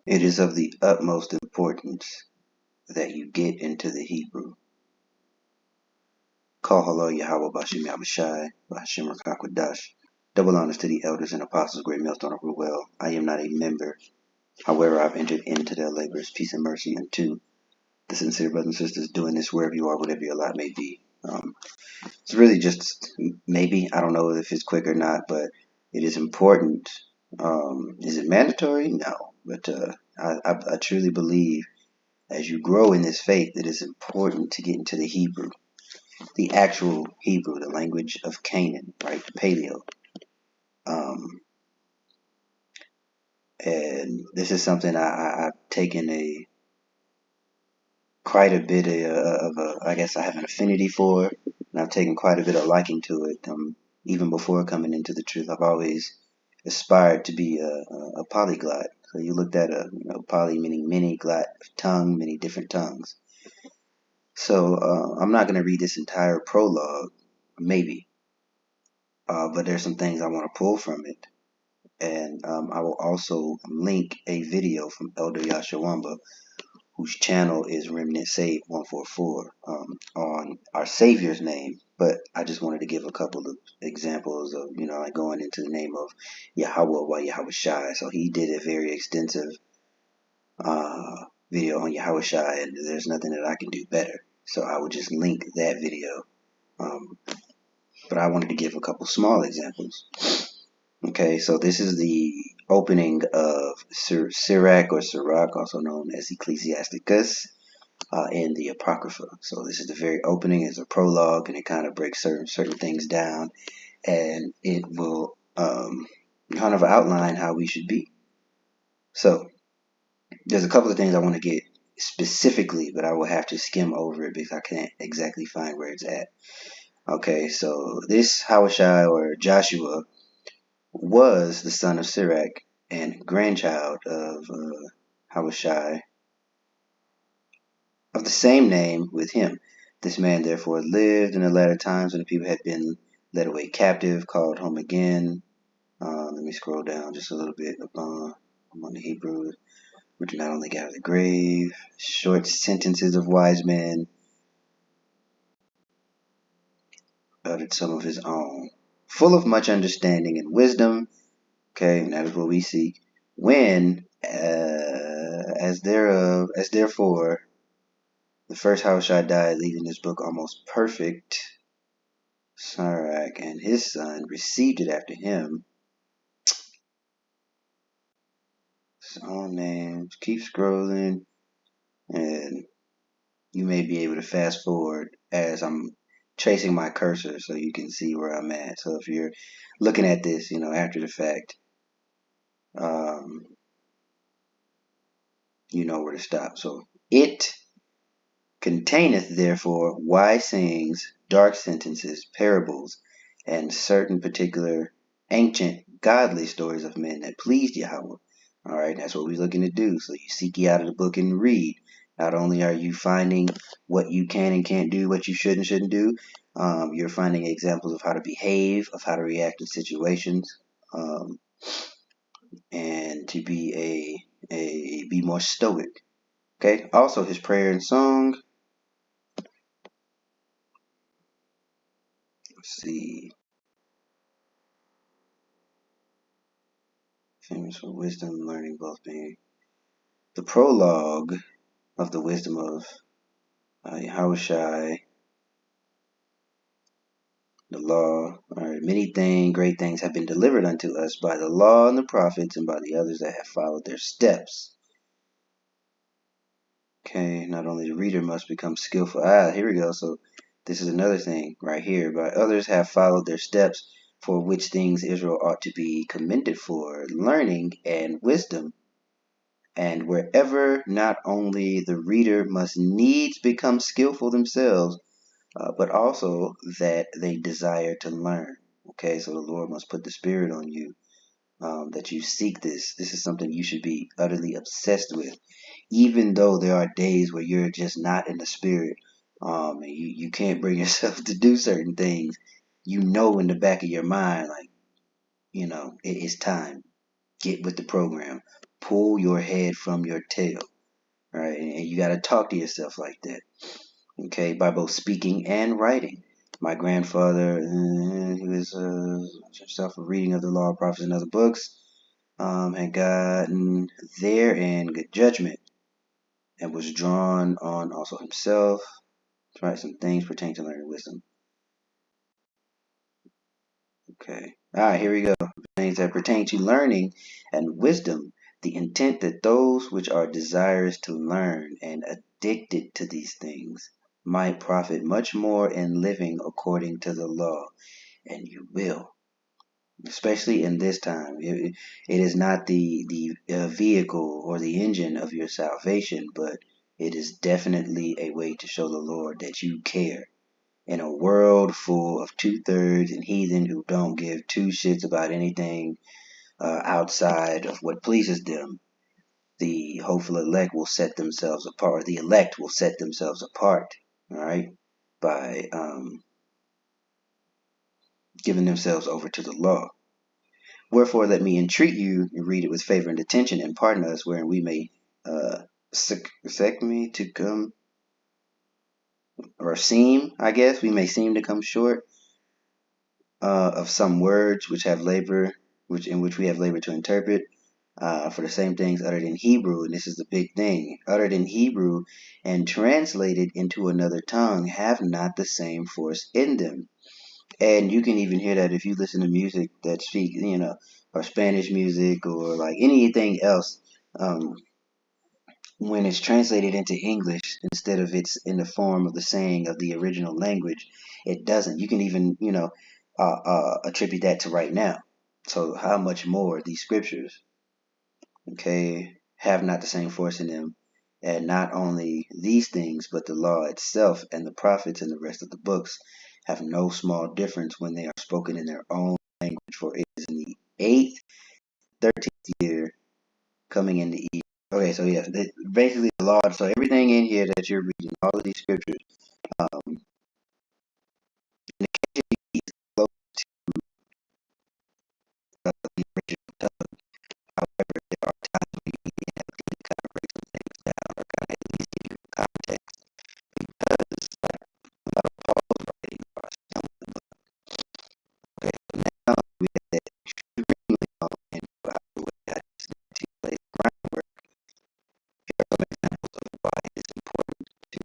It is of the utmost importance that you get into the Hebrew. Call hello Yahweh Bashim Yahushai, Bashim Rakakwadash. Double honors to the elders and apostles, great millstone of Ruel. I am not a member. However, I've entered into their labors, peace and mercy unto the sincere brothers and sisters doing this wherever you are, whatever your lot may be. It's really just maybe, I don't know if it's quick or not, but it is important. Is it mandatory? No. But I truly believe as you grow in this faith, it is important to get into the Hebrew, the actual Hebrew, the language of Canaan, right? The Paleo. And this is something I've taken quite a bit I guess I have an affinity for, and I've taken quite a bit of liking to it. Even before coming into the truth, I've always aspired to be a polyglot. So you looked at poly meaning many, glot tongue, many different tongues. So I'm not going to read this entire prologue, maybe, but there's some things I want to pull from it. And I will also link a video from Elder Yashawamba, whose channel is Remnant Save 144, on our Savior's name. But I just wanted to give a couple of examples of, like going into the name of Yahweh while Yahweh Shai. So he did a very extensive video on Yahweh Shai, and there's nothing that I can do better. So I would just link that video. But I wanted to give a couple small examples. Okay, so this is the opening of Sirach or Sirach, also known as Ecclesiasticus, in the Apocrypha. So this is the very opening. It's a prologue, and it kind of breaks certain things down, and it will kind of outline how we should be. So there's a couple of things I want to get specifically, but I will have to skim over it because I can't exactly find where it's at. Okay, so this Hawashai or Joshua was the son of Sirach and grandchild of Hawashai of the same name with him. This man therefore lived in the latter times when the people had been led away captive, called home again. Let me scroll down just a little bit. I'm on the Hebrew. Which not only got out of the grave, short sentences of wise men, uttered some of his own, full of much understanding and wisdom. Okay, and that is what we seek. When, as therefore, the first Hawashai died, leaving this book almost perfect, Sirach and his son received it after him. His own names. Keep scrolling, and you may be able to fast forward as I'm tracing my cursor so you can see where I'm at. So if you're looking at this, after the fact, you know where to stop. So it containeth therefore wise sayings, dark sentences, parables, and certain particular ancient godly stories of men that pleased Yahweh. All right, that's what we're looking to do. So you seek ye out of the book and read. Not only are you finding what you can and can't do, what you should and shouldn't do, you're finding examples of how to behave, of how to react in situations, and to be be more stoic. Okay. Also, his prayer and song. Let's see. Famous for wisdom, learning, both being the prologue of the wisdom of Yahushai. The law, many great things have been delivered unto us by the law and the prophets and by the others that have followed their steps. Okay, not only the reader must become skillful. Here we go. So this is another thing right here. By others have followed their steps, for which things Israel ought to be commended for, learning and wisdom. And wherever not only the reader must needs become skillful themselves, but also that they desire to learn. Okay, so the Lord must put the Spirit on you, that you seek this. This is something you should be utterly obsessed with, even though there are days where you're just not in the Spirit. And you can't bring yourself to do certain things. In the back of your mind, like, it is time. Get with the program. pull your head from your tail, right? And you got to talk to yourself like that, okay, by both speaking and writing. My grandfather, he was himself a reading of the law, prophets, and other books, had gotten therein good judgment, and was drawn on also himself to write some things pertaining to learning wisdom. Okay. All right, here we go. Things that pertain to learning and wisdom, the intent that those which are desirous to learn and addicted to these things might profit much more in living according to the law, and you will, especially in this time. It is not the vehicle or the engine of your salvation, but it is definitely a way to show the Lord that you care. In a world full of two-thirds and heathen who don't give two shits about anything outside of what pleases them, the hopeful elect will set themselves apart. The elect will set themselves apart, all right, by giving themselves over to the law. Wherefore, let me entreat you and read it with favor and attention, and pardon us, wherein we may sec me to come, or seem, I guess, we may seem to come short of some words which have labor, which we have labor to interpret, for the same things uttered in Hebrew, and this is the big thing, uttered in Hebrew and translated into another tongue, have not the same force in them. And you can even hear that if you listen to music that speak, or Spanish music or like anything else. When it's translated into English instead of it's in the form of the saying of the original language, it doesn't. You can even, attribute that to right now. So how much more these scriptures, okay, have not the same force in them, and not only these things, but the law itself and the prophets and the rest of the books have no small difference when they are spoken in their own language. For it is in the 8th, 13th year coming into Eve. Okay, so yeah, basically the law. So everything in here that you're reading, all of these scriptures, in the KJV is close to the original tongue. However, there are times when you have to kind of break some things down or kind of at least give you context, because like a lot of Paul's writing are somewhat. Okay, so now we have that extremely long and out the way. I just need to lay the groundwork. Here are some examples of why it is important to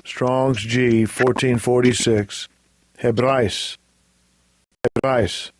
Strong's G 1446. Hebrais. Hebrais.